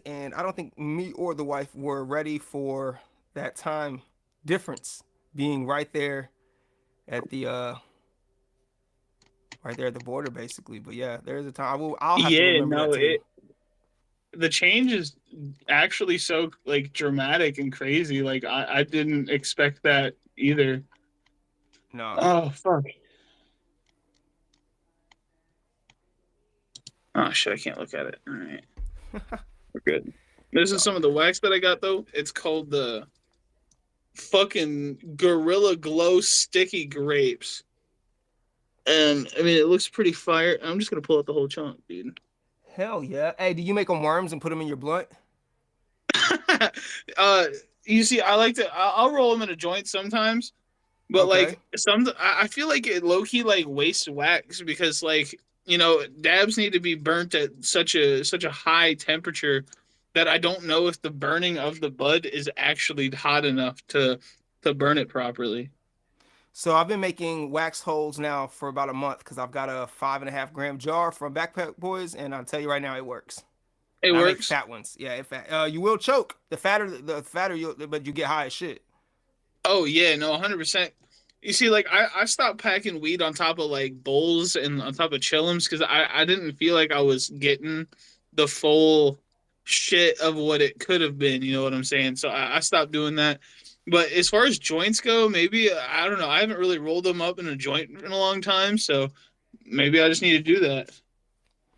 and I don't think me or the wife were ready for that time difference being at the uh right there at the border basically. But yeah, there's a time I'll have to Yeah, remember that no, too. the change is actually so like dramatic and crazy. Like I didn't expect that either. No. Oh fuck. Oh shit, I can't look at it. All right, we're good. This It's is all some of the good. wax that I got though. It's called the fucking Gorilla Glow Sticky Grapes. And I mean, it looks pretty fire. I'm just gonna pull out the whole chunk, dude. Hell yeah. Hey, do you make them worms and put them in your blunt? uh, you see, I like to. I'll roll them in a joint sometimes, but Okay. like I feel like it low key like wastes wax because like dabs need to be burnt at such a high temperature that I don't know if the burning of the bud is actually hot enough to burn it properly. So I've been making wax holes now for about a month because I've got a 5.5 gram jar from Backpack Boys, and I'll tell you right now, it works. It And I make works. fat ones. Yeah, you will choke. The fatter you, but you get high as shit. Oh yeah, no, 100%. You see, like I stopped packing weed on top of like bowls and on top of chillums because I didn't feel like I was getting the full shit of what it could have been. You know what I'm saying? So I stopped doing that. But as far as joints go, maybe I don't know. I haven't really rolled them up in a joint in a long time, so maybe I just need to do that.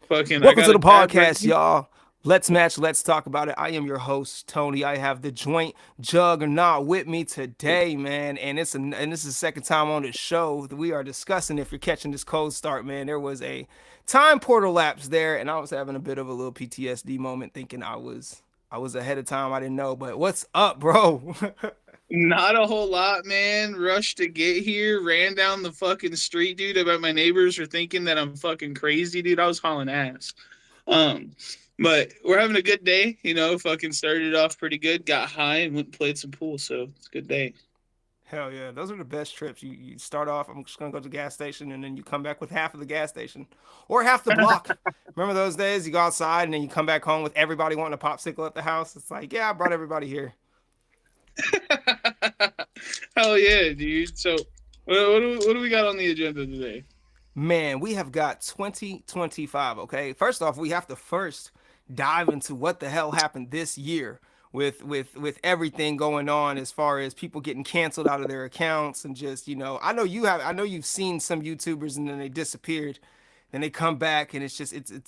Fucking, I Welcome got to a the dab podcast, ready. y'all. Let's match. Let's talk about it. I am your host, Tony. I have the joint juggernaut with me today, man. And this is the second time on the show that we are discussing. If you're catching this cold start, man, there was a time portal lapse there, and I was having a bit of a little PTSD moment, thinking I was ahead of time. I didn't know, but what's up, bro? Not a whole lot, man. Rushed to get here, ran down the fucking street, dude. About my neighbors are thinking that I'm fucking crazy, dude. I was hauling ass. Um, but we're having a good day, Fucking started off pretty good, got high, and went and played some pool. So it's a good day. Hell yeah, those are the best trips. You start off, I'm just gonna go to the gas station, and then you come back with half of the gas station, or half the block. Remember those days? You go outside, and then you come back home with everybody wanting a popsicle at the house. It's like, yeah, I brought everybody here. Hell yeah, dude. So what do we got on the agenda today? Man, we have got 2025. Okay, first off, we have to first dive into what the hell happened this year with everything going on as far as people getting canceled out of their accounts and just I know you've seen some YouTubers and then they disappeared, then they come back, and it's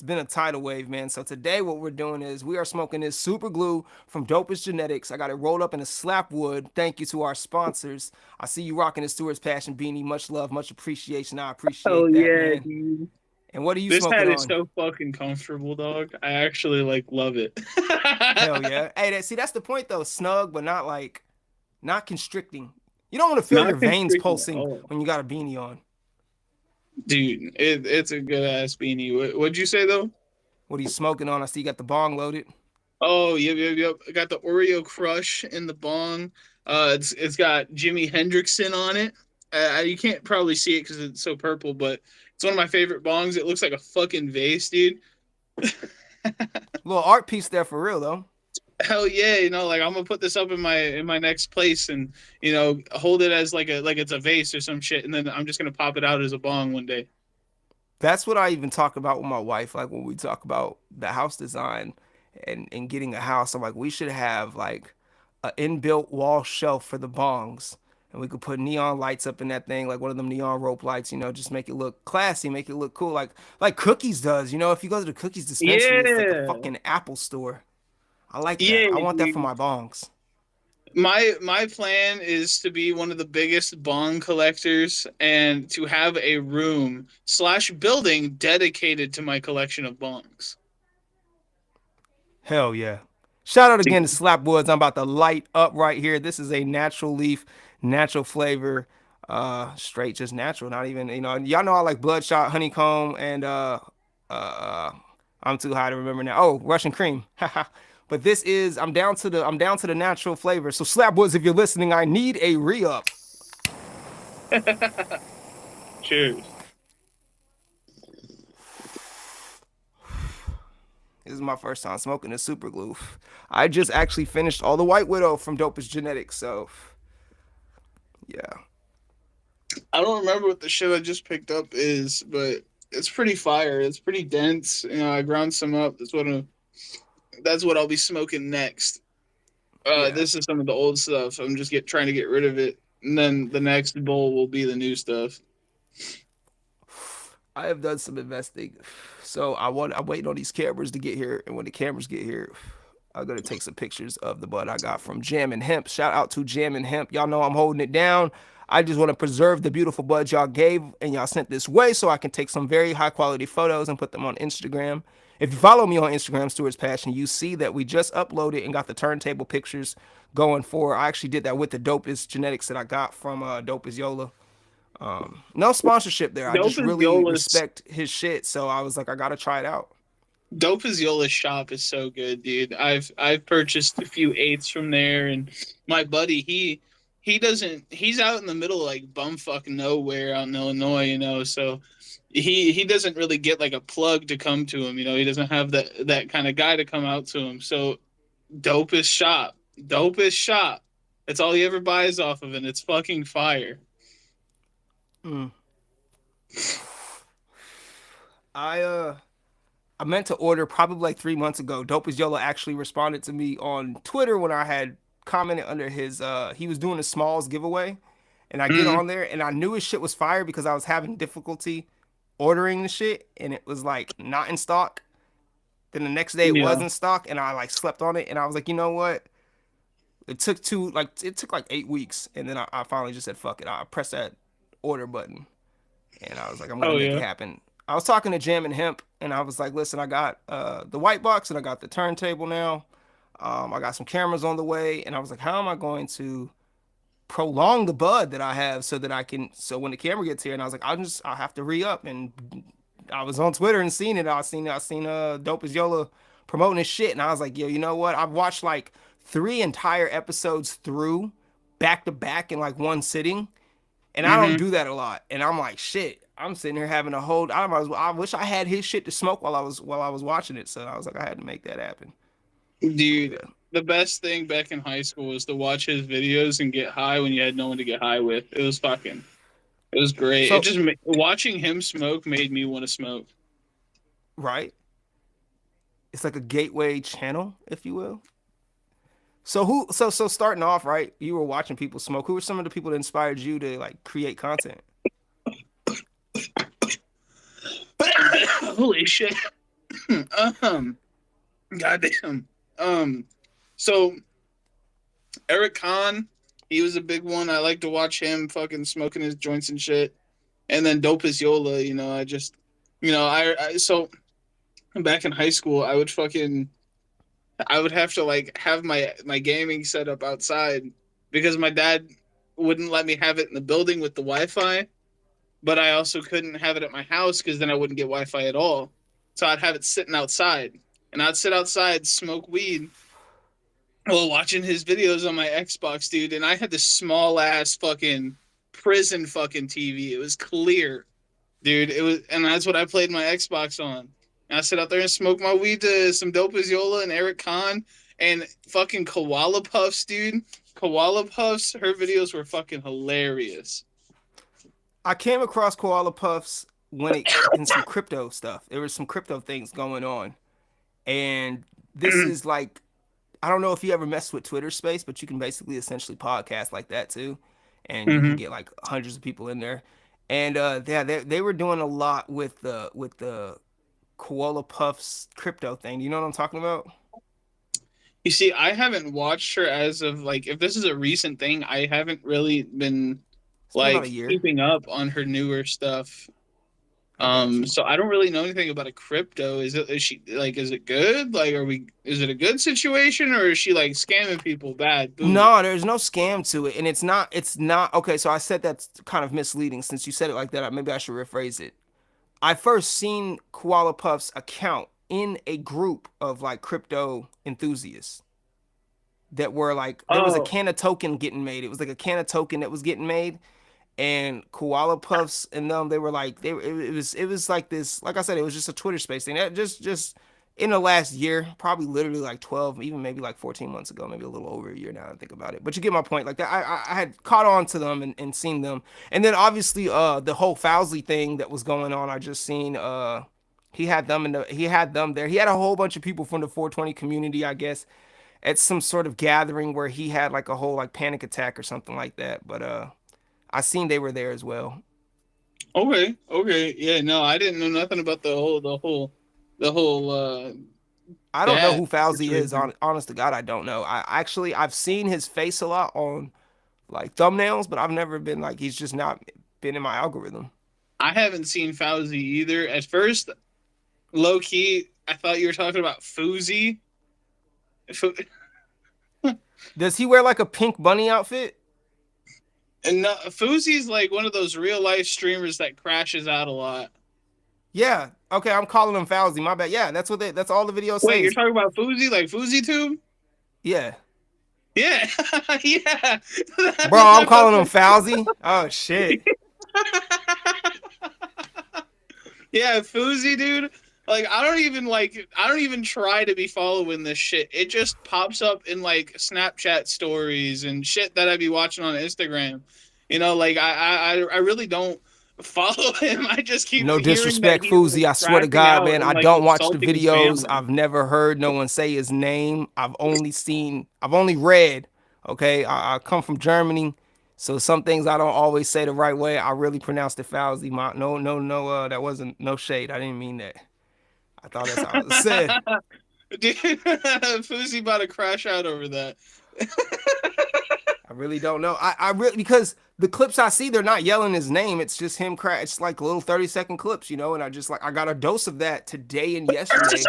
been a tidal wave, man. So today what we're doing is we are smoking this super glue from Dopest Genetics. I got it rolled up in a slap wood. Thank you to our sponsors. I see you rocking the Stewart's Passion beanie. Much love, much appreciation. I Hell appreciate that, yeah, man. dude. And what are you This smoking hat is on? so fucking comfortable, dog. I actually like love it. Hell yeah. Hey, that's the point though. Snug, but not constricting. You don't want to feel your Not veins constricting at pulsing all. when you got a beanie on. Dude, it's a good ass beanie. What'd you say though? What are you smoking on? I see you got the bong loaded. Oh, yep, yep, yep. I got the Oreo Crush in the bong. It's got Jimi Hendrixon on it. You can't probably see it because it's so purple, but it's one of my favorite bongs. It looks like a fucking vase, dude. Little art piece there for real though. Hell yeah, like I'm gonna put this up in my next place and hold it as like it's a vase or some shit, and then I'm just gonna pop it out as a bong one day. That's what I even talk about with my wife. Like when we talk about the house design and getting a house, I'm like, we should have like an inbuilt wall shelf for the bongs. And we could put neon lights up in that thing, like one of them neon rope lights, just make it look classy, make it look cool, like Cookies does. If you go to the Cookies dispensary, it's like a Yeah, fucking Apple store. I like that. yeah, I want that for dude. my bongs. My plan is to be one of the biggest bong collectors and to have a room slash building dedicated to my collection of bongs. Hell yeah. Shout out again to Slapwoods. I'm about to light up right here. This is a natural leaf, natural flavor, straight just natural. Not even, y'all know I like Bloodshot, Honeycomb, and uh I'm too high to remember now. Oh, Russian cream. But I'm down to the natural flavor. So Slapwoods, if you're listening, I need a re-up. Cheers. This is my first time smoking a super glue. I just actually finished all the White Widow from Dopest Genetics, so yeah. I don't remember what the shit I just picked up is, but it's pretty fire. It's pretty dense. You know, I ground some up. That's what I'll be smoking next. Yeah. This is some of the old stuff. I'm just trying to get rid of it, and then the next bowl will be the new stuff. I have done some investing. So I'm waiting on these cameras to get here, and when the cameras get here, I'm gonna take some pictures of the bud I got from Jam and Hemp. Shout out to Jam and Hemp. Y'all know I'm holding it down. I just want to preserve the beautiful buds y'all gave and y'all sent this way so I can take some very high quality photos and put them on Instagram. If you follow me on Instagram, Stewart's Passion, you see that we just uploaded and got the turntable pictures going for. I actually did that with the dopest genetics that I got from Dopest Yola. No sponsorship there. I Dope just is really Yola's respect his shit, so I was like, I gotta try it out. Dope is Yola's shop is so good, dude. I've purchased a few eighths from there, and my buddy he doesn't he's out in the middle of like bumfuck nowhere out in Illinois, you know, so he doesn't really get like a plug to come to him, you know. He doesn't have that kind of guy to come out to him. So dopest shop, dopest shop. That's all he ever buys off of, and it's fucking fire. Mm. I I meant to order probably like 3 months ago. Dope as Yola actually responded to me on Twitter when I had commented under his he was doing a smalls giveaway. And I get Mm, on there and I knew his shit was fire because I was having difficulty ordering the shit and it was like not in stock. Then the next day it was yeah. in stock and I like slept on it and I was like, you know what? It took like 8 weeks and then I finally just said fuck it. I pressed that order button and I was like, I'm gonna Oh make it yeah. happen. I was talking to Jam and Hemp, and I was like, listen, I got the white box and I got the turntable now. I got some cameras on the way, and I was like, how am I going to prolong the bud that I have so that I can so when the camera gets here, and I was like, I'll have to re up, and I was on Twitter and seen it. I seen Dope as Yola promoting his shit, and I was like, yo, you know what? I've watched like 3 entire episodes through back to back in like one sitting and I don't Mm-hmm. do that a lot. And I'm like, shit. I'm sitting here having a whole. I wish I had his shit to smoke while I was watching it. So I was like, I had to make that happen. Dude, Yeah. the best thing back in high school was to watch his videos and get high when you had no one to get high with. It was great. So Watching him smoke made me want to smoke. right, it's like a gateway channel, if you will. So starting off, right, you were watching people smoke. Who were some of the people that inspired you to like create content? Holy shit. um, goddamn. Um, so Eric Kahn, he was a big one. I like to watch him fucking smoking his joints and shit. And then Dope as Yola, you know, so back in high school, I would have to like have my gaming set up outside because my dad wouldn't let me have it in the building with the Wi-Fi, but I also couldn't have it at my house because then I wouldn't get Wi-Fi at all. So I'd have it sitting outside, and I'd sit outside, smoke weed, while watching his videos on my Xbox, dude. And I had this small ass fucking prison fucking TV. It was clear, dude. It was, and that's what I played my Xbox on. And I sit out there and smoke my weed to some Dope as Yola and Eric Kahn and fucking Koala Puffs, dude. Koala Puffs, her videos were fucking hilarious. I came across Koala Puffs when it in some crypto stuff. There was some crypto things going on, and this is like I don't know if you ever messed with Twitter Space, but you can basically essentially podcast like that too, and you can Mm-hmm. get like hundreds of people in there. And yeah, they were doing a lot with the Koala Puffs crypto thing. You know what I'm talking about? You see, I haven't watched her as of like if this is a recent thing, I haven't really been It's been about a like year. keeping up on her newer stuff. I got you. So I don't really know anything about a crypto. Is she like is it good? Like is it a good situation or is she like scamming people bad? Boo. No, there's no scam to it, and it's not okay. So I said that's kind of misleading. Since you said it like that, maybe I should rephrase it. I first seen Koala Puff's account in a group of like crypto enthusiasts that were like there was a Oh, can of token getting made. It was like a can of token that was getting made, and Koala Puffs and them they were like it was like this like I said it was just a Twitter space thing. That just in the last year, probably literally like 12, even maybe like 14 months ago, maybe a little over a year now. I think about it, but you get my point. Like that, I had caught on to them and seen them, and then obviously the whole Fousley thing that was going on. I just seen he had them he had them there. He had a whole bunch of people from the 420 community, I guess, at some sort of gathering where he had like a whole like panic attack or something like that. But I seen they were there as well. Okay, okay, yeah, no, I didn't know nothing about the whole I don't know that who Fauzi is. situation. Honest to God, I don't know. I've seen his face a lot on like thumbnails, but I've never been like he's just not been in my algorithm. I haven't seen Fauzi either. At first, low key, I thought you were talking about Fuzi. Does he wear like a pink bunny outfit? And no, Fuzi's like one of those real life streamers that crashes out a lot. Yeah. Okay, I'm calling him Fauzi. My bad. Yeah, that's all the video Wait, you're says. talking about Fuzi, like FuziTube? Yeah. Yeah, yeah. Bro, I'm calling him Fauzi. Oh shit. Yeah, Fuzi, dude. Like I don't even try to be following this shit. It just pops up in like Snapchat stories and shit that I be watching on Instagram. You know, like I really don't follow him. I just keep No hearing that disrespect, he's like Fuzi. I swear to crashing God, out man. and I like don't watch the insulting his videos. family. I've never heard no one say his name. I've only read. Okay, I come from Germany, so some things I don't always say the right way. I really pronounced it Fauzi. No. That wasn't no shade. I didn't mean that. I thought that's how it was said. Dude, Fuzi about to crash out over that. I really don't know. I really because the clips I see, they're not yelling his name. It's just him crash. It's like little 30-second clips, you know. And I just like I got a dose of that today and yesterday,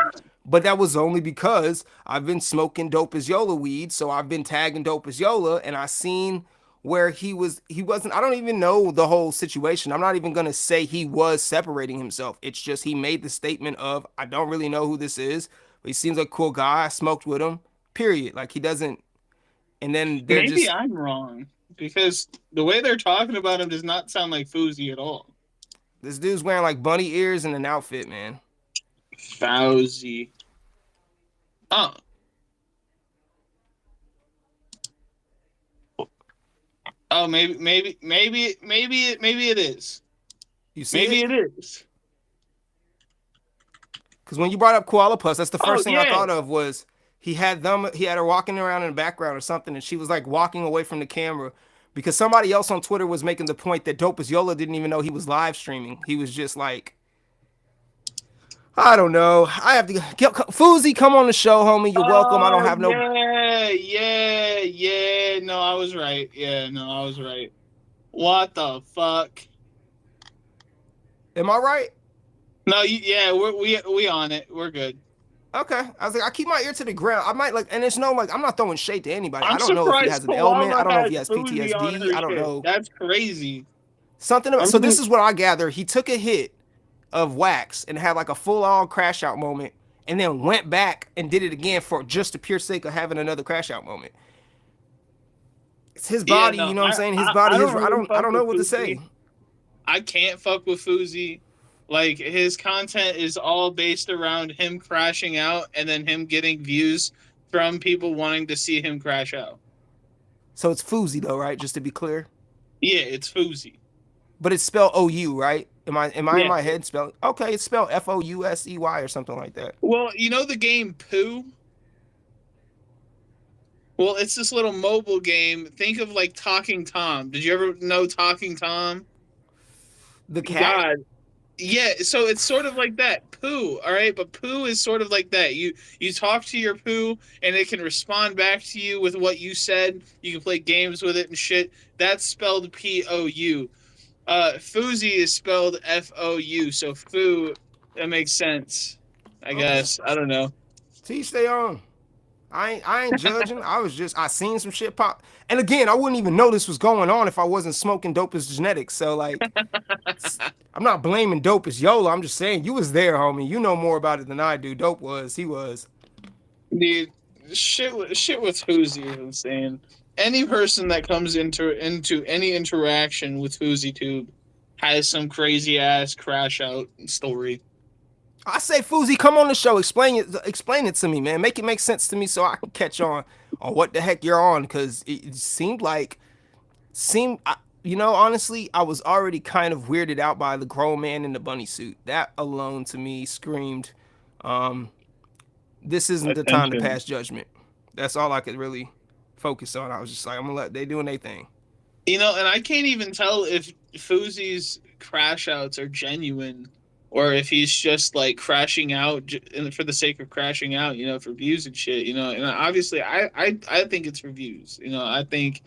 but that was only because I've been smoking Dope as Yola weed. So I've been tagging Dope as Yola, and I seen where he wasn't. I don't even know the whole situation. I'm not even gonna say he was separating himself. It's just he made the statement of I don't really know who this is, but he seems like a cool guy. I smoked with him. Period. Like he doesn't. And then they're Maybe just I'm wrong because the way they're talking about him does not sound like Fuzi at all. this dude's wearing like bunny ears and an outfit, man. Fauzi. Oh. Oh, maybe it is. You see Maybe it? it is. Because when you brought up Koala Puss, that's the Oh first thing I yeah. thought of was he had her walking around in the background or something, and she was like walking away from the camera because somebody else on Twitter was making the point that Dope as Yola didn't even know he was live streaming. He was just like, I don't know. I have to get Fuzi, come on the show, homie. You're welcome. I don't Oh have no. yeah. No, I was right. Yeah, no, I was right. What the fuck? Am I right? No, yeah, we on it. We're good. Okay. I was like, I keep my ear to the ground. I might like, and it's no like, I'm not throwing shade to anybody. I I'm don't know if he surprised has an ailment. I Koala don't know if he has has Fuzi on PTSD. her I don't shit. know. That's crazy. Something about, I'm so gonna, this is what I gather. He took a hit of wax and had like a full on crash out moment and then went back and did it again for just the pure sake of having another crash out moment. It's his yeah, body, no, you know what I'm saying? His body, I his don't really I fuck don't know with what to say. Fuzi. I can't fuck with Fuzi. Like his content is all based around him crashing out and then him getting views from people wanting to see him crash out. So it's Fuzi though, right? Just to be clear. Yeah, it's Fuzi. But it's spelled OU, right? Am I in Yeah. my head spelled okay, it's spelled FOUSEY or something like that. Well, you know the game Pooh? Well, it's this little mobile game. Think of like Talking Tom. Did you ever know Talking Tom? The cat? God. Yeah, so it's sort of like that. Pooh, all right? But Pooh is sort of like that. You talk to your Pooh and it can respond back to you with what you said. You can play games with it and shit. That's spelled Pou. Fuzi is spelled Fou. So Foo, that makes sense. I Okay. guess. I don't know. Teach they own. I ain't judging. I seen some shit pop. And again, I wouldn't even know this was going on if I wasn't smoking Dope as genetics. So like I'm not blaming Dope as Yola. I'm just saying you was there, homie. You know more about it than I do. Dope was. He was. Dude, shit with Fuzi is insane. Any person that comes into any interaction with FuziTube has some crazy ass crash out story. I say, Fuzi, come on the show. Explain it to me, man. Make it make sense to me so I can catch on what the heck you're on. Because it seemed like seemed I, you know, honestly, I was already kind of weirded out by the grown man in the bunny suit. That alone to me screamed, um, this isn't the time to Attention. pass judgment. That's all I could really focus on. I was just like, I'm gonna let they doing their thing. And I can't even tell if Fuzi's crash outs are genuine or if he's just like crashing out for the sake of crashing out, for views and shit, And obviously, I think it's for views. I think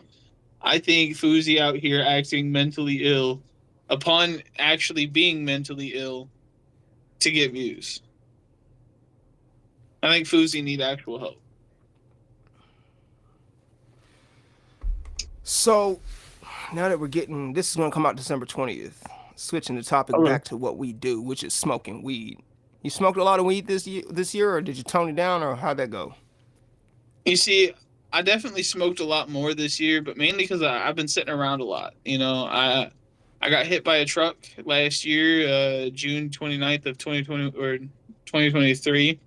Fuzi out here acting mentally ill upon actually being mentally ill to get views. I think Fuzi need actual help. So now that we're getting this is gonna come out December 20th. Switching the topic Okay. back to what we do, which is smoking weed. You smoked a lot of weed this year, or did you tone it down, or how'd that go? You see, I definitely smoked a lot more this year, but mainly because I've been sitting around a lot. I got hit by a truck last year, June 29th of 2020 or 2023.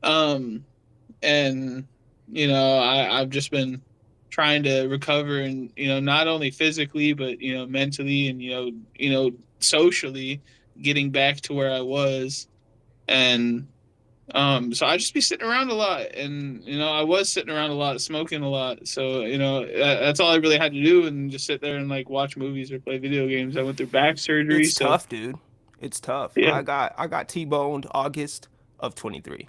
Um, and I've just been trying to recover and not only physically but mentally and socially getting back to where I was. And so I just be sitting around a lot, and I was sitting around a lot, smoking a lot. So that's all I really had to do, and just sit there and like watch movies or play video games. I went through back surgery, It's so tough, dude. It's tough. yeah, I got T-boned August of 23.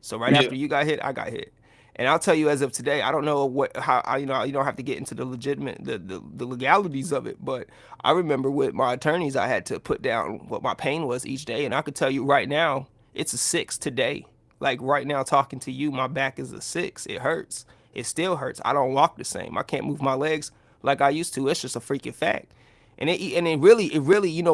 So right yeah, after you got hit, I got hit. And I'll tell you, as of today, I don't know what how you don't have to get into the legitimate the legalities of it, but I remember with my attorneys, I had to put down what my pain was each day, and I could tell you right now, it's a 6 today. Like right now, talking to you, my back is a 6. It hurts. It still hurts. I don't walk the same. I can't move my legs like I used to. It's just a freaking fact. And it really,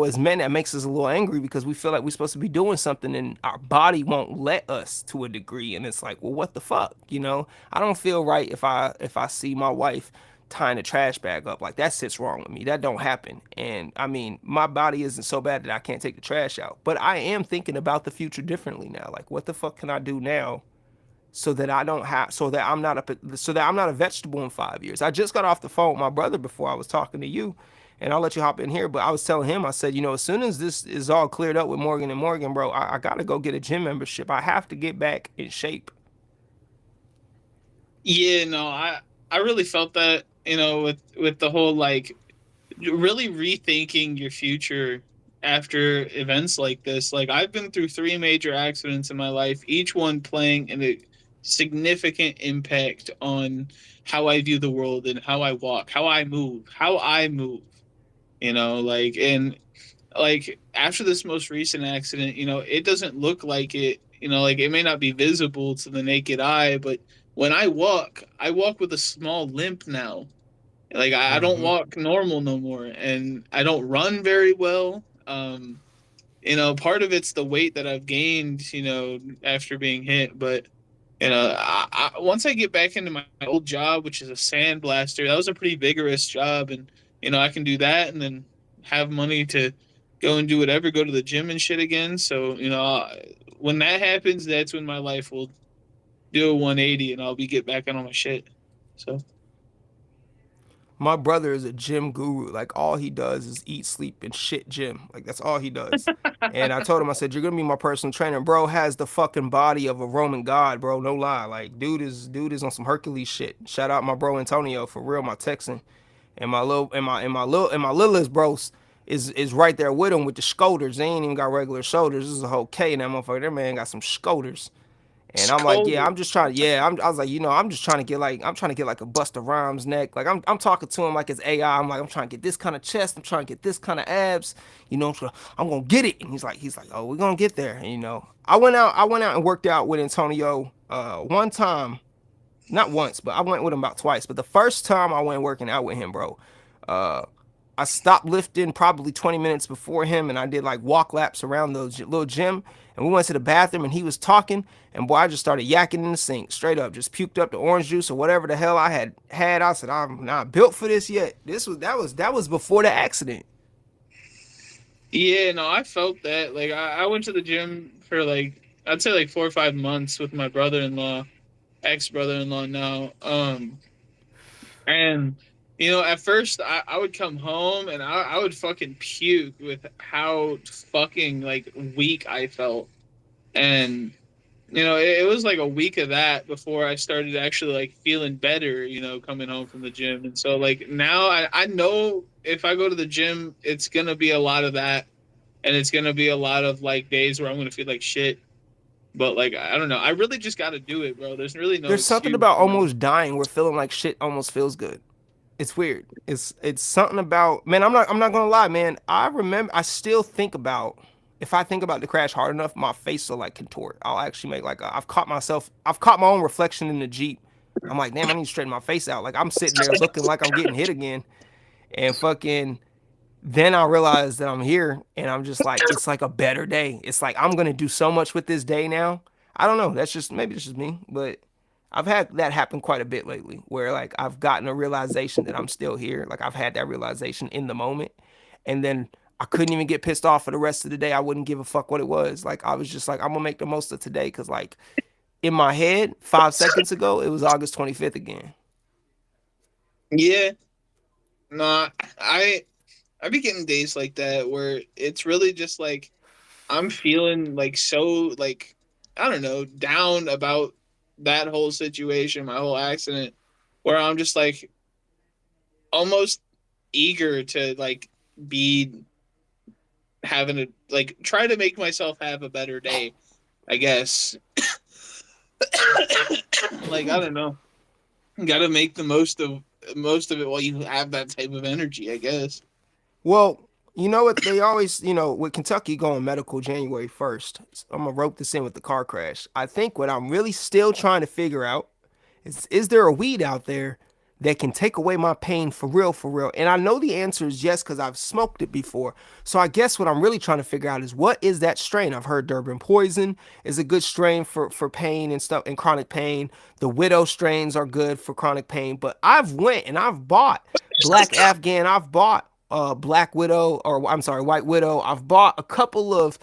as men, that makes us a little angry because we feel like we're supposed to be doing something and our body won't let us to a degree. And it's like, well, what the fuck? I don't feel right if I see my wife tying a trash bag up. Like that sits wrong with me. That don't happen. And I mean, my body isn't so bad that I can't take the trash out. But I am thinking about the future differently now. Like, what the fuck can I do now so that I don't have so that I'm not a vegetable in 5 years. I just got off the phone with my brother before I was talking to you, and I'll let you hop in here. But I was telling him, I said, as soon as this is all cleared up with Morgan and Morgan, bro, I gotta go get a gym membership. I have to get back in shape. yeah. No, I really felt that with the whole like really rethinking your future after events like this. Like I've been through three major accidents in my life, each one playing a significant impact on how I view the world and how I walk, how I move. Like after this most recent accident, it doesn't look like it. Like it may not be visible to the naked eye, but when I walk with a small limp now. Like I don't Mm-hmm. walk normal no more, and I don't run very well. Part of it's the weight that I've gained, after being hit. But once I get back into my old job, which is a sandblaster, that was a pretty vigorous job, and I can do that, and then have money to go and do whatever, go to the gym and shit again. So when that happens, that's when my life will do a 180, and I'll be get back on all my shit. So. My brother is a gym guru. Like all he does is eat, sleep, and shit gym. Like that's all he does. And I told him, I said, "You're gonna be my personal trainer." Bro has the fucking body of a Roman god, bro. No lie. Like dude is on some Hercules shit. Shout out my bro Antonio for real, my Texan. And my littlest bros is right there with him with the shoulders. They ain't even got regular shoulders. This is a whole K in that motherfucker. That man got some shoulders. And I'm like, yeah, Scolded. I'm just trying. Yeah, I was like, I'm just trying to get like a Busta Rhymes neck. Like I'm talking to him like it's AI. I'm like, I'm trying to get this kind of chest. I'm trying to get this kind of abs. I'm gonna get it. And he's like, oh, we're gonna get there. And, I went out and worked out with Antonio one time, not once, but I went with him about twice. But the first time I went working out with him, bro, uh, I stopped lifting probably 20 minutes before him, and I did like walk laps around the little gym. And we went to the bathroom, and he was talking, and boy, I just started yakking in the sink, straight up, just puked up the orange juice or whatever the hell I had. I said, I'm not built for this yet. That was before the accident. Yeah, no, I felt that. Like I went to the gym for like I'd say like 4 or 5 months with my brother-in-law, ex-brother-in-law now. And at first I would come home and I would fucking puke with how fucking like weak I felt. And it was like a week of that before I started actually like feeling better, coming home from the gym. And so like now I know if I go to the gym, it's gonna be a lot of that, and it's gonna be a lot of like days where I'm gonna feel like shit. But like I don't know, I really just got to do it, bro. There's really no There's something excuse. about almost dying where feeling like shit almost feels good. It's weird. It's something about, man. I'm not gonna lie, man. I remember. I still think about, if I think about the crash hard enough, my face will like contort. I'll actually make like I've caught myself. I've caught my own reflection in the Jeep. I'm like, damn, I need to straighten my face out. Like I'm sitting there looking like I'm getting hit again, and fucking. Then I realize that I'm here, and I'm just like, it's like a better day. It's like I'm gonna do so much with this day now. I don't know. That's just maybe it's just me, but I've had that happen quite a bit lately where like I've gotten a realization that I'm still here. Like I've had that realization in the moment. And then I couldn't even get pissed off for the rest of the day. I wouldn't give a fuck what it was. Like I was just like, I'm gonna make the most of today because like in my head, 5 seconds ago, it was August 25th again. Yeah, no, I be getting days like that where it's really just like I'm feeling like so like I don't know down about that whole situation, my whole accident, where I'm just like almost eager to like be having a like try to make myself have a better day, I guess. Like I don't know, got to make the most of it while you have that type of energy, I guess. Well, you know what? They always, with Kentucky going medical January 1st, I'm going to rope this in with the car crash. I think what I'm really still trying to figure out is there a weed out there that can take away my pain for real, for real? And I know the answer is yes because I've smoked it before. So I guess what I'm really trying to figure out is what is that strain? I've heard Durban Poison is a good strain for pain and stuff and chronic pain. The Widow strains are good for chronic pain. But I've went and I've bought Black Afghan. I've bought Black Widow, or I'm sorry, White Widow. I've bought a couple of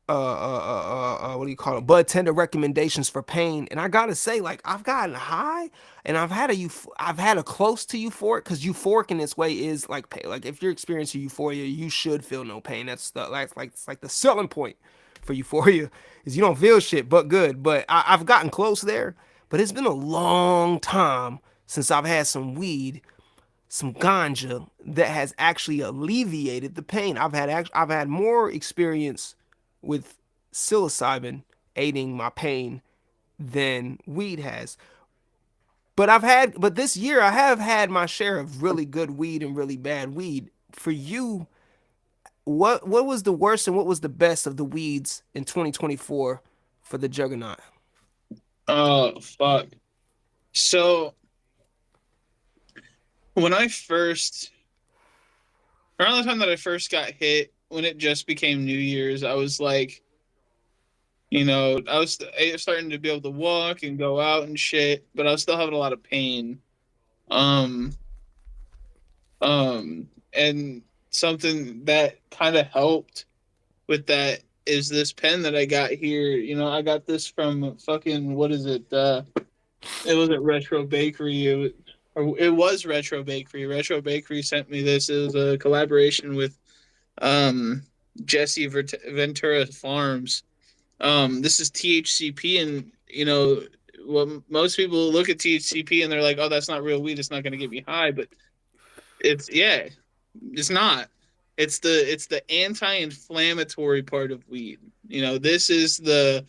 what do you call it, bud tender recommendations for pain, and I gotta say, like I've gotten high, and I've had a close to euphoric, because euphoric in its way is like pain. Like if you're experiencing euphoria, you should feel no pain. That's the like it's like the selling point for euphoria is you don't feel shit but good. But I've gotten close there, but it's been a long time since I've had some ganja that has actually alleviated the pain. I've had more experience with psilocybin aiding my pain than weed has. But this year I have had my share of really good weed and really bad weed. For you, what was the worst and what was the best of the weeds in 2024 for the Juggernaut? Oh fuck. So when I first around the time that I first got hit, when it just became New Year's, I was like, I was starting to be able to walk and go out and shit, but I was still having a lot of pain. Um, and something that kind of helped with that is this pen that I got here. I got this from fucking what is it? It wasn't Retro Bakery. It was Retro Bakery. Retro Bakery sent me this. It was a collaboration with um, Jesse Ventura Farms. This is THCP, and well, most people look at THCP and they're like, "Oh, that's not real weed. It's not going to get me high." But yeah, it's not. It's the anti-inflammatory part of weed. This is the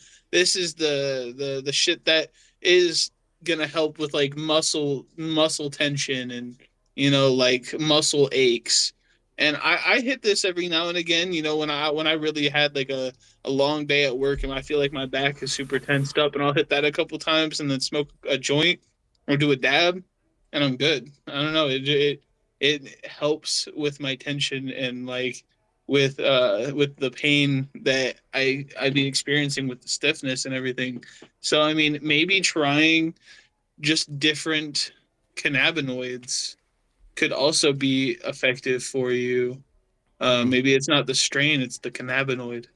shit that is gonna help with like muscle tension and like muscle aches. And I hit this every now and again. When I really had like a long day at work and I feel like my back is super tensed up, and I'll hit that a couple times and then smoke a joint or do a dab, and I'm good. I don't know. It helps with my tension and like with the pain that I'd be experiencing with the stiffness and everything. So I mean, maybe trying just different cannabinoids could also be effective for you. Mm-hmm. Maybe it's not the strain, it's the cannabinoid.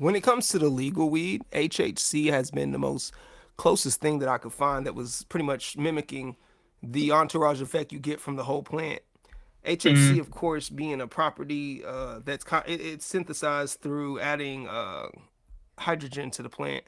When it comes to the legal weed, HHC has been the most closest thing that I could find that was pretty much mimicking the entourage effect you get from the whole plant. HHC, Mm. of course, being a property it's synthesized through adding hydrogen to the plant.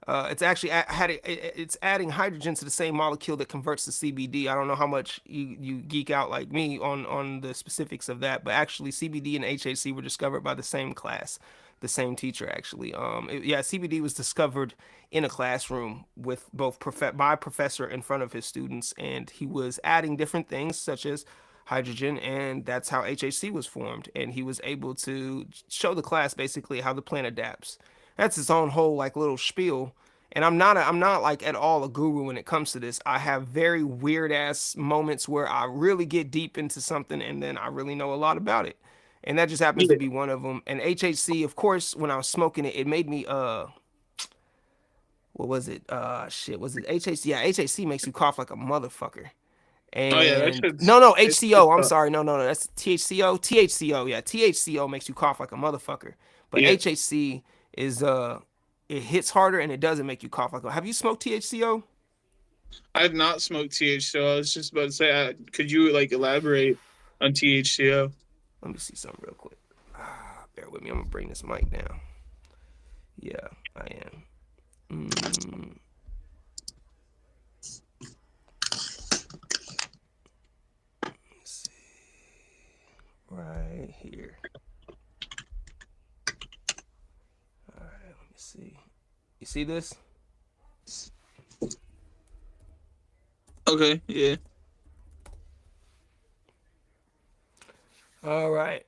It's actually it's adding hydrogen to the same molecule that converts to CBD. I don't know how much you geek out like me on the specifics of that, but actually CBD and HHC were discovered by the same class, the same teacher actually. Yeah, CBD was discovered in a classroom with by a professor in front of his students, and he was adding different things such as hydrogen, and that's how HHC was formed. And he was able to show the class basically how the plant adapts. That's its own whole like little spiel. And I'm not like at all a guru when it comes to this. I have very weird ass moments where I really get deep into something and then I really know a lot about it. And that just happens to Yeah. be one of them. And HHC, of course, when I was smoking it, it made me what was it? Shit, was it HHC? Yeah, HHC makes you cough like a motherfucker. Oh yeah, that And shit's no, it's HCO. I'm tough. sorry. No, that's THCO. THCO. Yeah, THCO makes you cough like a motherfucker. But Yeah. HHC is it hits harder and it doesn't make you cough like. Have you smoked THCO? I've not smoked THCO. I was just about to say, could you like elaborate on THCO? Let me see something real quick. Bear with me. I'm gonna bring this mic down. Yeah, I am. Let's see. Right here. All right. Let me see. You see this? Okay, yeah. All right.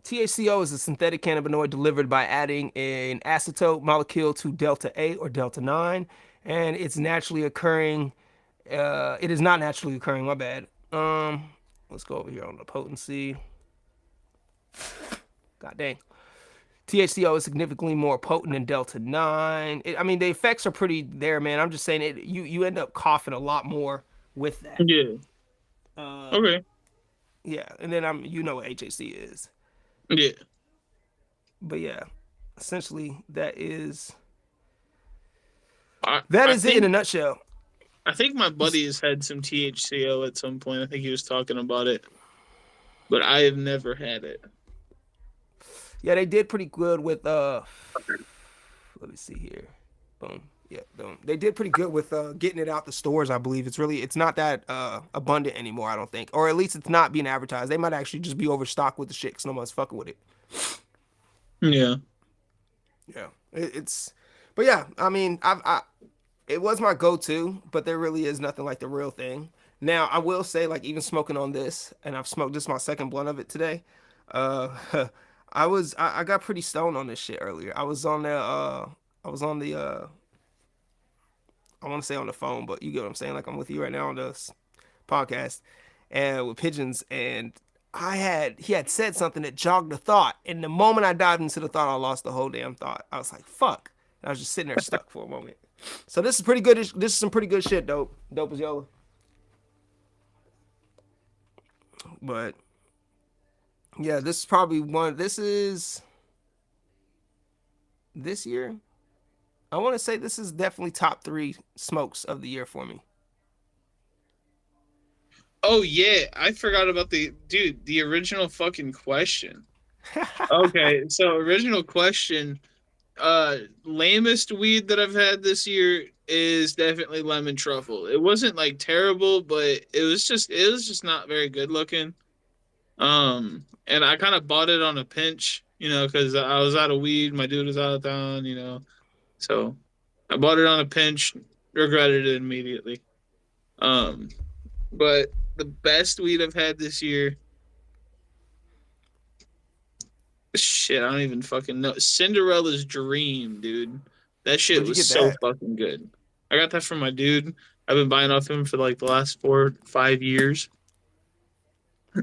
THCO is a synthetic cannabinoid delivered by adding an acetote molecule to delta 8 or delta 9, and it's naturally occurring. It is not naturally occurring. My bad. Let's go over here on the potency. God dang. THCO is significantly more potent than delta 9. I mean, the effects are pretty there, man. I'm just saying it. You end up coughing a lot more with that. Yeah. Uh, Okay. yeah, and then you know what HHC is, Yeah. but yeah, essentially I that I is it in think a nutshell. I think my buddy has had some THCO at some point. I think he was talking about it, but I have never had it. Yeah, they did pretty good with let me see here. Boom. Yeah, boom. They did pretty good with getting it out the stores, I believe. It's not that abundant anymore, I don't think. Or at least it's not being advertised. They might actually just be overstocked with the shit cuz no one's fucking with it. Yeah. Yeah. It's but yeah, I mean, I it was my go-to, but there really is nothing like the real thing. Now, I will say like even smoking on this, and I've smoked this is my second blunt of it today. Uh I got pretty stoned on this shit earlier. I was on the I want to say on the phone, but you get what I'm saying. Like I'm with you right now on this podcast, and with pigeons, and he had said something that jogged the thought, and the moment I dived into the thought, I lost the whole damn thought. I was like, "Fuck!" And I was just sitting there stuck for a moment. So this is pretty good. This is some pretty good shit, dope as Yola. But yeah, this is probably one. This is this year. I want to say this is definitely top three smokes of the year for me. Oh yeah, I forgot about the original fucking question. Okay, so original question. Lamest weed that I've had this year is definitely lemon truffle. It wasn't like terrible, but it was just not very good looking. And I kind of bought it on a pinch, because I was out of weed. My dude was out of town. So I bought it on a pinch, regretted it immediately. Um, but the best weed I've had this year, shit, I don't even fucking know. Cinderella's Dream, dude. That shit Where'd you was get so that? fucking good. I got that from my dude. I've been buying off him for like the last 4, 5 years.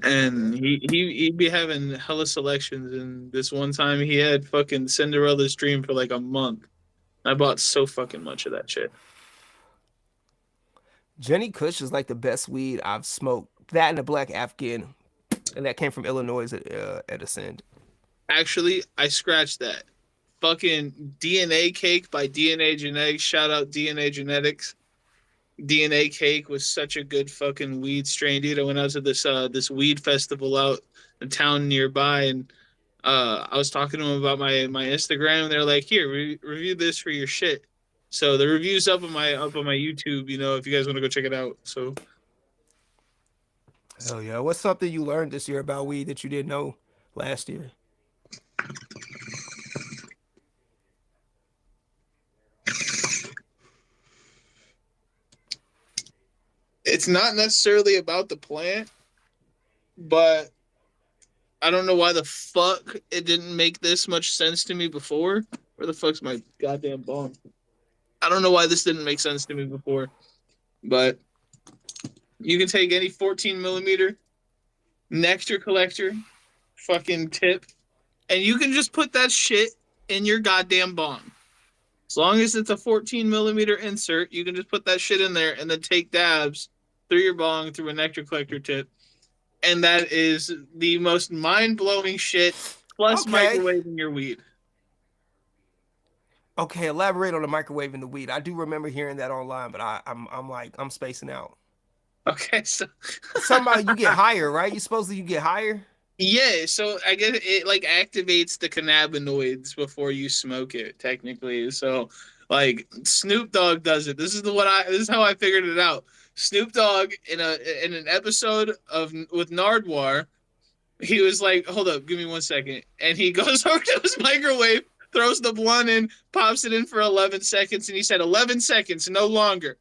And Okay. he'd be having hella selections, and this one time he had fucking Cinderella's Dream for like a month. I bought so fucking much of that shit. Jenny Kush is like the best weed I've smoked. That and the Black Afghan, and that came from Illinois at Ascend. Actually, I scratched that. fucking DNA Cake by DNA Genetics. Shout out DNA Genetics. DNA Cake was such a good fucking weed strain, dude. I went out to this weed festival out in town nearby, and I was talking to them about my Instagram, and they're like, "Here, review this for your shit." So the review's up on my YouTube. You know, if you guys want to go check it out. So Hell yeah. What's something you learned this year about weed that you didn't know last year? it's not necessarily about the plant, but I don't know why the fuck it didn't make this much sense to me before. Where the fuck's my goddamn bong? I don't know why this didn't make sense to me before, but you can take any 14 millimeter nectar collector fucking tip, and you can just put that shit in your goddamn bong. As long as it's a 14 millimeter insert, you can just put that shit in there and then take dabs through your bong through a nectar collector tip. And that is the most mind blowing shit, plus Okay. microwaving your weed. Okay, elaborate on the microwave and the weed. I do remember hearing that online, but I'm like I'm spacing out. Okay, so Something about you get higher, right? You supposedly you get higher? yeah, so I guess it like activates the cannabinoids before you smoke it, technically. So like Snoop Dogg does it. This is how I figured it out. Snoop Dogg in an episode of with Nardwar, he was like, "Hold up, give me 1 second," and he goes over to his microwave, throws the blunt in, pops it in for 11 seconds, and he said, "11 seconds, no longer."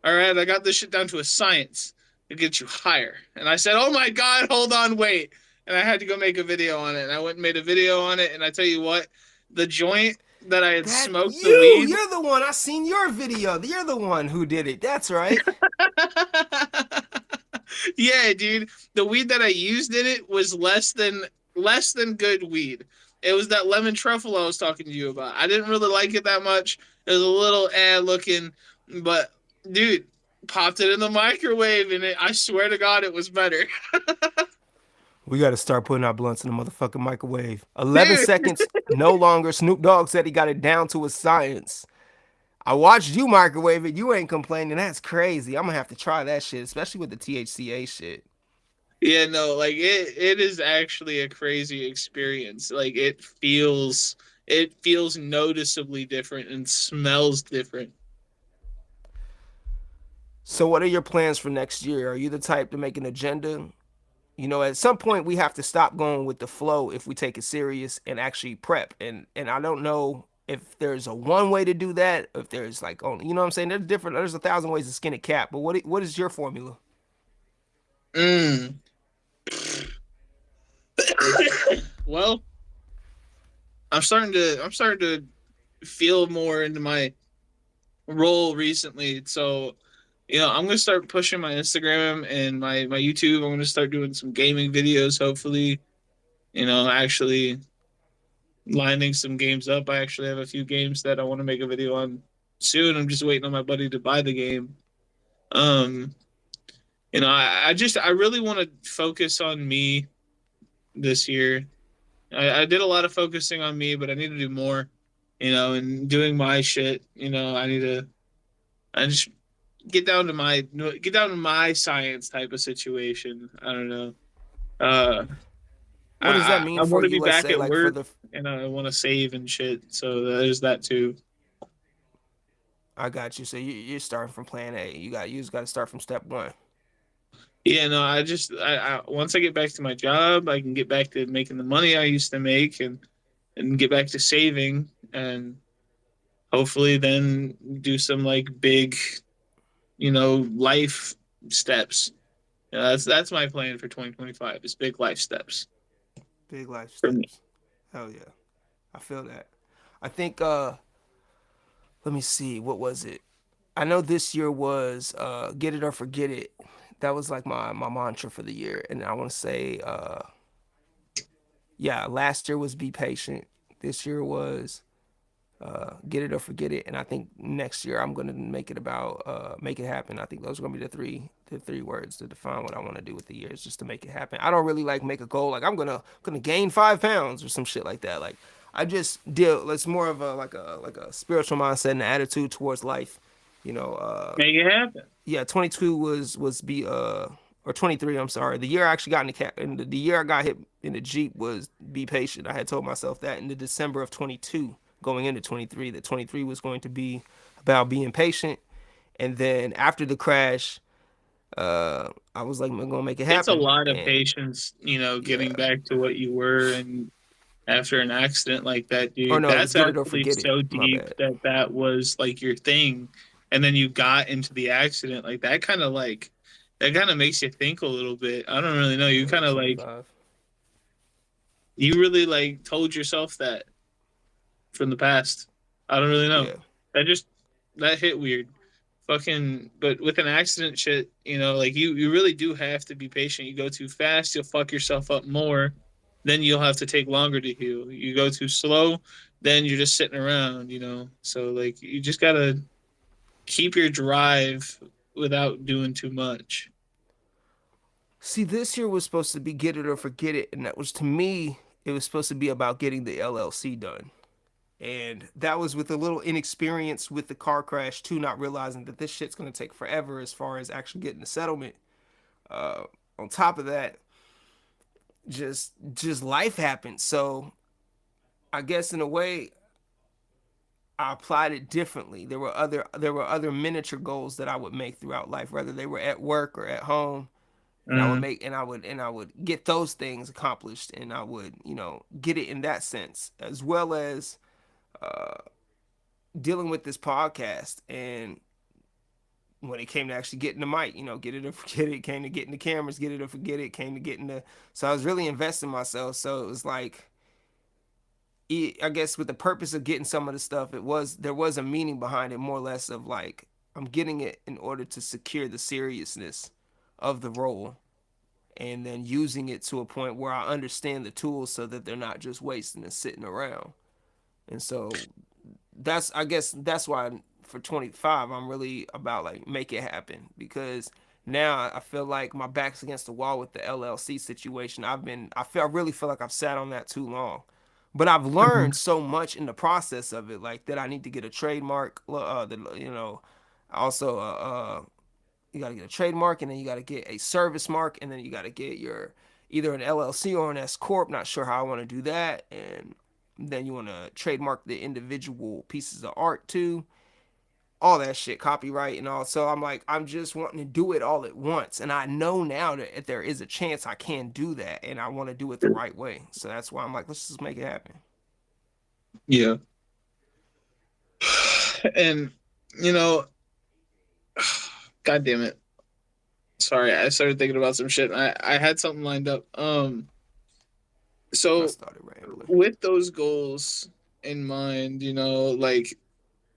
All right, I got this shit down to a science to get you higher. And I said, "Oh my God, hold on, wait." And I had to go make a video on it. And I went and made a video on it. And I tell you what, the joint that I had That smoked the you, weed. you're the one. I seen your video. You're the one who did it. That's right. Yeah, dude. The weed that I used in it was less than good weed. It was that lemon truffle I was talking to you about. I didn't really like it that much. It was a little looking, but dude, popped it in the microwave and I swear to God it was better. We got to start putting our blunts in the motherfucking microwave. 11 Dude, seconds, no longer. Snoop Dogg said he got it down to a science. I watched you microwave it. You ain't complaining. That's crazy. I'm gonna have to try that shit, especially with the THCA shit. yeah, no, like it is actually a crazy experience. Like it feels noticeably different and smells different. So, what are your plans for next year? Are you the type to make an agenda? You know, at some point we have to stop going with the flow if we take it serious and actually prep. And I don't know if there's a one way to do that. If there's like only, you know what I'm saying? There's different. There's a thousand ways to skin a cat. But what is your formula? Mm. Well, I'm starting to feel more into my role recently. So, you know, I'm gonna start pushing my Instagram and my YouTube. I'm gonna start doing some gaming videos, hopefully. You know, actually lining some games up. I actually have a few games that I want to make a video on soon. I'm just waiting on my buddy to buy the game. Um, you know, I really want to focus on me this year. I did a lot of focusing on me, but I need to do more. You know, and doing my shit. You know, I just get down to my science type of situation. I don't know. Uh, What does that mean I for want to you? be Let's back say at like for work, the and I want to save and shit. So there's that too. I got you. So you're starting from plan A. You just got to start from step one. Yeah, no, I once I get back to my job, I can get back to making the money I used to make and get back to saving and hopefully then do some like big, you know, life steps. That's my plan for 2025 is big life steps Big life for me. steps. Hell yeah. I feel that. I think let me see, what was it? I know this year was get it or forget it. That was like my mantra for the year. And I want to say yeah, last year was be patient. This year was get it or forget it. And I think next year I'm gonna make it about make it happen. I think those are gonna be the three words to define what I want to do with the years, just to make it happen. I don't really like make a goal like I'm gonna gain 5 pounds or some shit like that. Like I just deal. It's more of a like a spiritual mindset and attitude towards life. You know, Make it happen. yeah, 22 was be or 23. I'm sorry. The year I actually got in the cat, and the year I got hit in the Jeep was be patient. I had told myself that in the December of 22, going into 23, that 23 was going to be about being patient. And then after the crash, I was like, I'm gonna make it It's a happen. lot of And patience, you know, getting yeah, back to what you were and after an accident like that, or dude. no, it was That's get it or actually forget it. so My deep bad. that that was like your thing, and then you got into the accident. Like that kind of makes you think a little bit. I don't really know. You kind of like 25. you really like told yourself that from the past. I don't really know. Yeah. That just that hit weird. Fucking, but with an accident shit, you know, like you really do have to be patient. You go too fast, you'll fuck yourself up more. Then you'll have to take longer to heal. You go too slow, then you're just sitting around, you know. So like you just gotta keep your drive without doing too much. See, this year was supposed to be get it or forget it, and that was to me, it was supposed to be about getting the LLC done. And that was with a little inexperience with the car crash too, not realizing that this shit's gonna take forever as far as actually getting the settlement. Uh, on top of that, just life happened. So I guess in a way, I applied it differently. There were other miniature goals that I would make throughout life, whether they were at work or at home, and I would Mm. make and I would get those things accomplished, and I would get it in that sense, as well as uh, dealing with this podcast. And when it came to actually getting the mic, get it or forget it, came to getting the cameras, get it or forget it, came to getting the. So I was really investing myself. So it was like, I guess with the purpose of getting some of the stuff, there was a meaning behind it, more or less of like I'm getting it in order to secure the seriousness of the role, and then using it to a point where I understand the tools so that they're not just wasting and sitting around. And so I guess that's why for 25 I'm really about like make it happen, because now I feel like my back's against the wall with the LLC situation. I really feel like I've sat on that too long. But I've learned Mhm. so much in the process of it, like that I need to get a trademark. Also, you got to get a trademark, and then you got to get a service mark, and then you got to get your either an LLC or an S corp. Not sure how I want to do that, and then you want to trademark the individual pieces of art too, all that shit, copyright and all. So I'm like, I'm just wanting to do it all at once, and I know now that if there is a chance I can do that, and I want to do it the right way. So that's why I'm like, let's just make it happen. Yeah. And you know, god damn it. Sorry, I started thinking about some shit. I had something lined up. I So started rambling. with those goals in mind, you know, like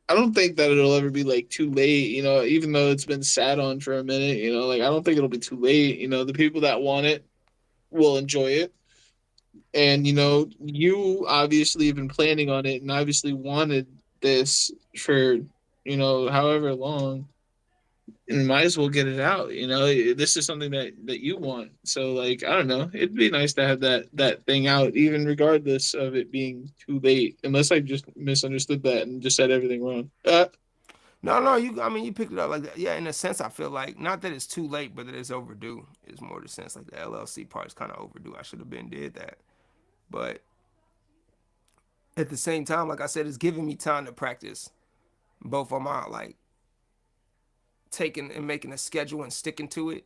I don't think that it'll ever be like too late, you know, even though it's been sat on for a minute, you know, like I don't think it'll be too late. You know, the people that want it will enjoy it. And, you know, you obviously have been planning on it and obviously wanted this for, you know, however long. And might as well get it out. You know, this is something that you want. So, like, I don't know. It'd be nice to have that thing out, even regardless of it being too late. Unless I just misunderstood that and just said everything wrong. No, no, I mean, you picked it up like that. Yeah, in a sense, I feel like not that it's too late, but that it's overdue. Is more the sense like the LLC part is kind of overdue. I should have been did that, but at the same time, like I said, it's giving me time to practice both on my like taking and making a schedule and sticking to it.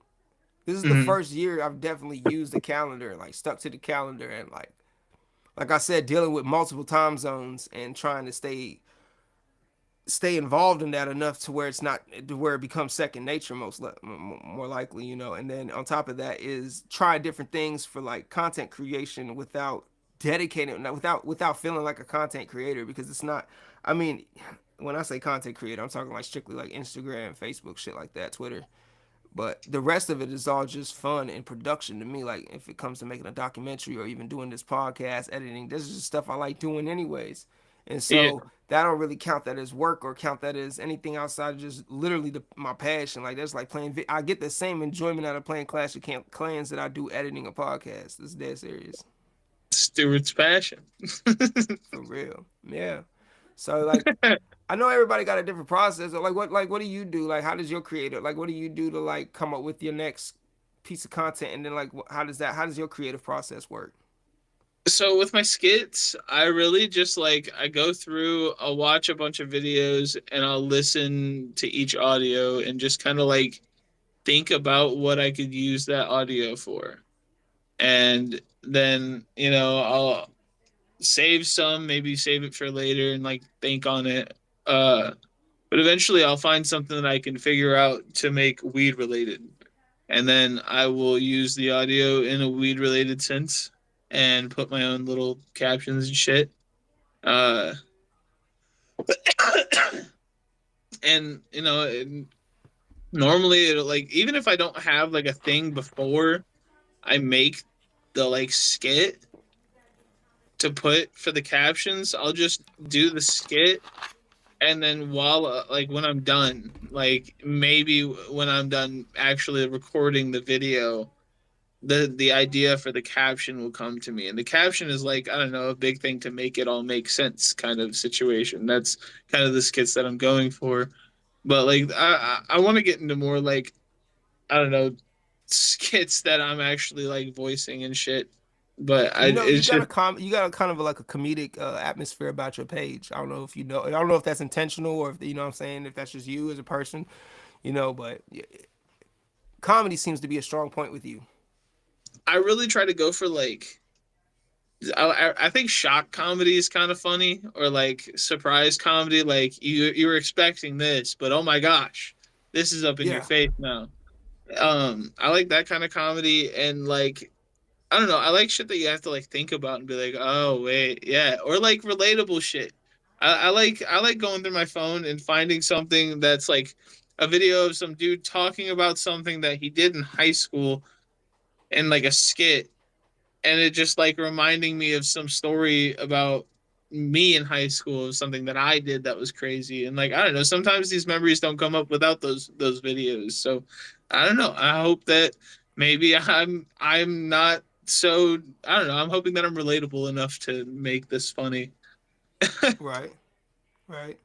This is the Mm-hmm. first year I've definitely used the calendar, like stuck to the calendar, and like I said, dealing with multiple time zones and trying to stay involved in that enough to where it's not to where it becomes second nature more likely, and then on top of that is try different things for like content creation without dedicating without feeling like a content creator, because it's not. I mean, when I say content creator, I'm talking like strictly like Instagram, Facebook, shit like that, Twitter. But the rest of it is all just fun and production to me. Like if it comes to making a documentary or even doing this podcast, editing, this is just stuff I like doing anyways. And Yeah. so that I don't really count that as work or count that as anything outside of just literally my passion. Like that's like playing. I get the same enjoyment out of playing Clash of Clans that I do editing a podcast. It's dead serious. Stewart's passion. For real. Yeah. So like I know everybody got a different process. Like what do you do? Like how does your creative like what do you do to like come up with your next piece of content and then like how does your creative process work? So with my skits, I really just like I go through, I'll watch a bunch of videos and I'll listen to each audio and just kind of like think about what I could use that audio for. And then, I'll save some, maybe save it for later and like think on it. But eventually I'll find something that I can figure out to make weed related. And then I will use the audio in a weed related sense and put my own little captions and shit. Uh, and normally it'll like even if I don't have like a thing before I make the like skit to put for the captions, I'll just do the skit and then while like when I'm done, like maybe when I'm done actually recording the video, the idea for the caption will come to me. And the caption is like, I don't know, a big thing to make it all make sense kind of situation. That's kind of the skits that I'm going for. But like I want to get into more like I don't know skits that I'm actually like voicing and shit. But I You know, it's just you got a kind of like a comedic atmosphere about your page. I don't know if you know. I don't know if that's intentional or if you know what I'm saying. If that's just you as a person, you know. But comedy seems to be a strong point with you. I really try to go for like I think shock comedy is kind of funny or like surprise comedy. Like you were expecting this, but oh my gosh, this is up in your Yeah, face now. I like that kind of comedy and like I don't know. I like shit that you have to like think about and be like, oh wait, yeah, or like relatable shit. I like going through my phone and finding something that's like a video of some dude talking about something that he did in high school and like a skit, and it just like reminding me of some story about me in high school of something that I did that was crazy. And like I don't know, sometimes these memories don't come up without those videos. So I don't know. I hope that maybe I'm not so I don't know. I'm hoping that I'm relatable enough to make this funny. right, right.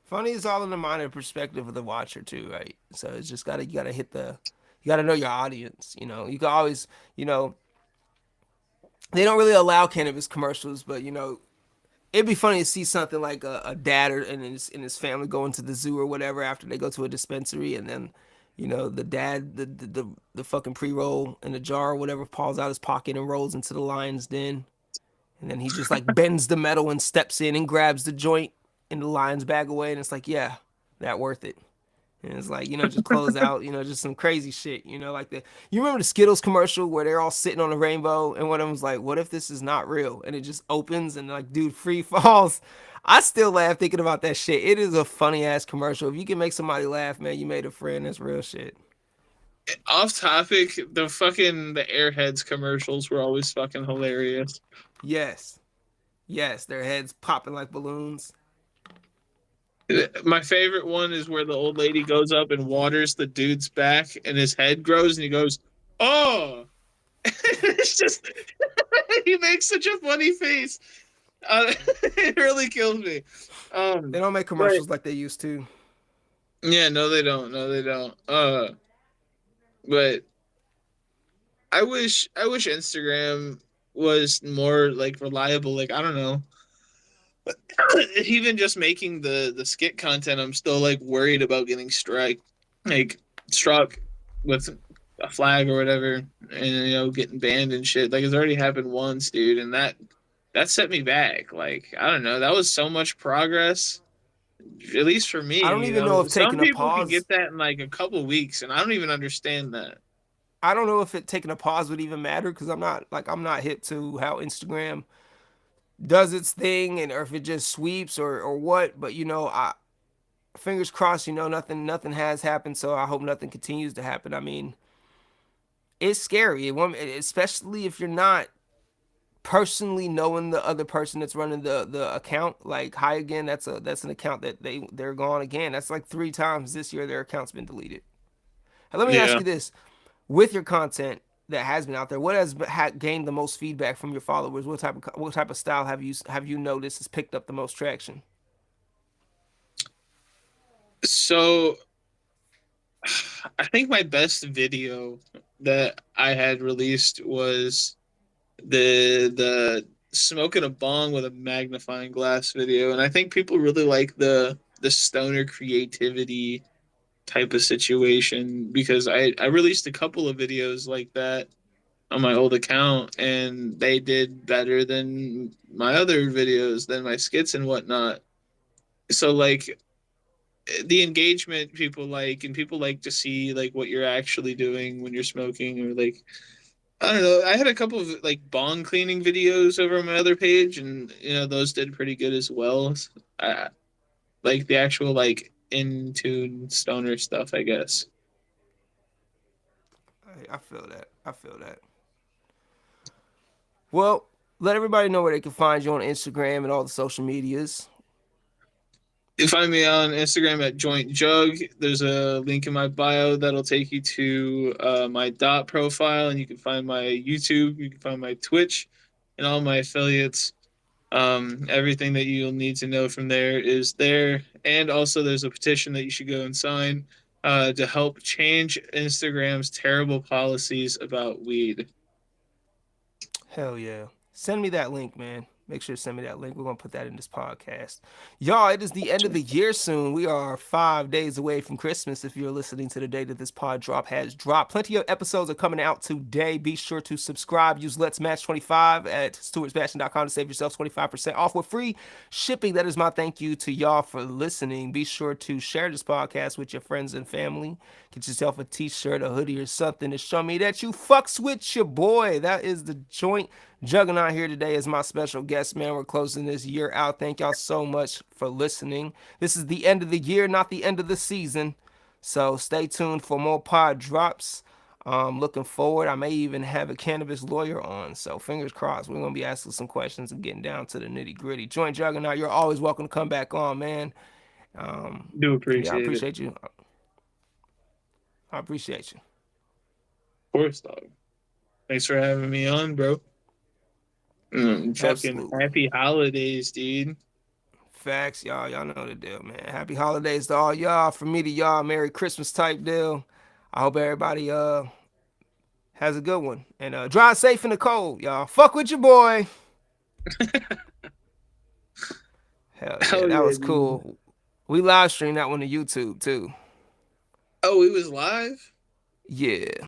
Funny is all in the mind and perspective of the watcher too, right? So it's just gotta you gotta hit the you gotta know your audience. You know, you can always you know they don't really allow cannabis commercials, but you know it'd be funny to see something like a dad or and his family going to the zoo or whatever after they go to a dispensary, and then you know the dad the fucking pre roll in a jar or whatever falls out his pocket and rolls into the lion's den, and then he just like bends the metal and steps in and grabs the joint and the lion's bag away, and it's like yeah, that worth it. And it's like, you know, just close out, you know, just some crazy shit, you know, like you remember the Skittles commercial where they're all sitting on a rainbow and one of them's like, what if this is not real? And it just opens and like, dude, free falls. I still laugh thinking about that shit. It is a funny ass commercial. If you can make somebody laugh, man, you made a friend. That's real shit. Off topic, the Airheads commercials were always fucking hilarious. Yes. Yes. Their heads popping like balloons. My favorite one is where the old lady goes up and waters the dude's back, and his head grows, and he goes, "Oh!" It's just he makes such a funny face. It really kills me. They don't make But commercials like they used to. yeah, no, they don't. No, they don't. But I wish Instagram was more like reliable. Like I don't know. Even just making the skit content, I'm still like worried about getting struck with a flag or whatever, and getting banned and shit. Like it's already happened once, dude, and that set me back. Like I don't know, that was so much progress, at least for me. I don't even know if Some taking a people can pause get that in like a couple weeks, and I don't even understand that. I don't know if it taking a pause would even matter because I'm not hip to how Instagram does its thing and or if it just sweeps or what. But you know, I fingers crossed. You know, nothing has happened, so I hope nothing continues to happen. I mean, it's scary, especially if you're not personally knowing the other person that's running the account. Like Hi Again, that's an account that they're gone again. That's like 3 times this year their account's been deleted. And let me ask Yeah. you this: with your content. that has been out there, what has gained the most feedback from your followers? What type of style have you noticed has picked up the most traction? So I think my best video that I had released was the smoking a bong with a magnifying glass video, and I think people really like the stoner creativity type of situation because I released a couple of videos like that on my old account, and they did better than my other videos, than my skits and whatnot. So like the engagement people like, and people like to see like what you're actually doing when you're smoking, or like I don't know. I had a couple of like bong cleaning videos over on my other page, and those did pretty good as well. Like the actual like in tune stoner stuff, I guess. I feel that. I feel that. Well, let everybody know where they can find you on Instagram and all the social medias. You can find me on Instagram at Joint Jug. There's a link in my bio that'll take you to my dot profile, and you can find my YouTube. You can find my Twitch, and all my affiliates. Everything that you'll need to know from there is there. And also, there's a petition that you should go and sign to help change Instagram's terrible policies about weed. Hell yeah. Send me that link, man. Make sure to send me that link. We're going to put that in this podcast. Y'all, it is the end of the year soon. We are 5 days away from Christmas if you're listening to the day that this pod drop has dropped. Plenty of episodes are coming out today. Be sure to subscribe. Use Let's Match 25 at stewartsebastian.com to save yourself 25% off with free shipping. That is my thank you to y'all for listening. Be sure to share this podcast with your friends and family. Get yourself a t-shirt, a hoodie, or something to show me that you fucks with your boy. That is the Joint Juggernaut here today as my special guest, man. We're closing this year out. Thank y'all so much for listening. This is the end of the year, not the end of the season. So stay tuned for more pod drops. Looking forward. I may even have a cannabis lawyer on. So fingers crossed. We're going to be asking some questions and getting down to the nitty gritty. Joint Juggernaut, you're always welcome to come back on, man. Do Yeah, I appreciate it. appreciate you. I appreciate you. Of course, dog. Thanks for having me on, bro. Fucking Absolutely. happy holidays, dude. Facts, y'all. Y'all know the deal, man. Happy holidays to all y'all. From me to y'all, Merry Christmas type deal. I hope everybody has a good one. And drive safe in the cold, y'all. Fuck with your boy. Hell yeah, Hell that yeah, was dude. cool. We live streamed that one to YouTube too. Oh, it was live? Yeah.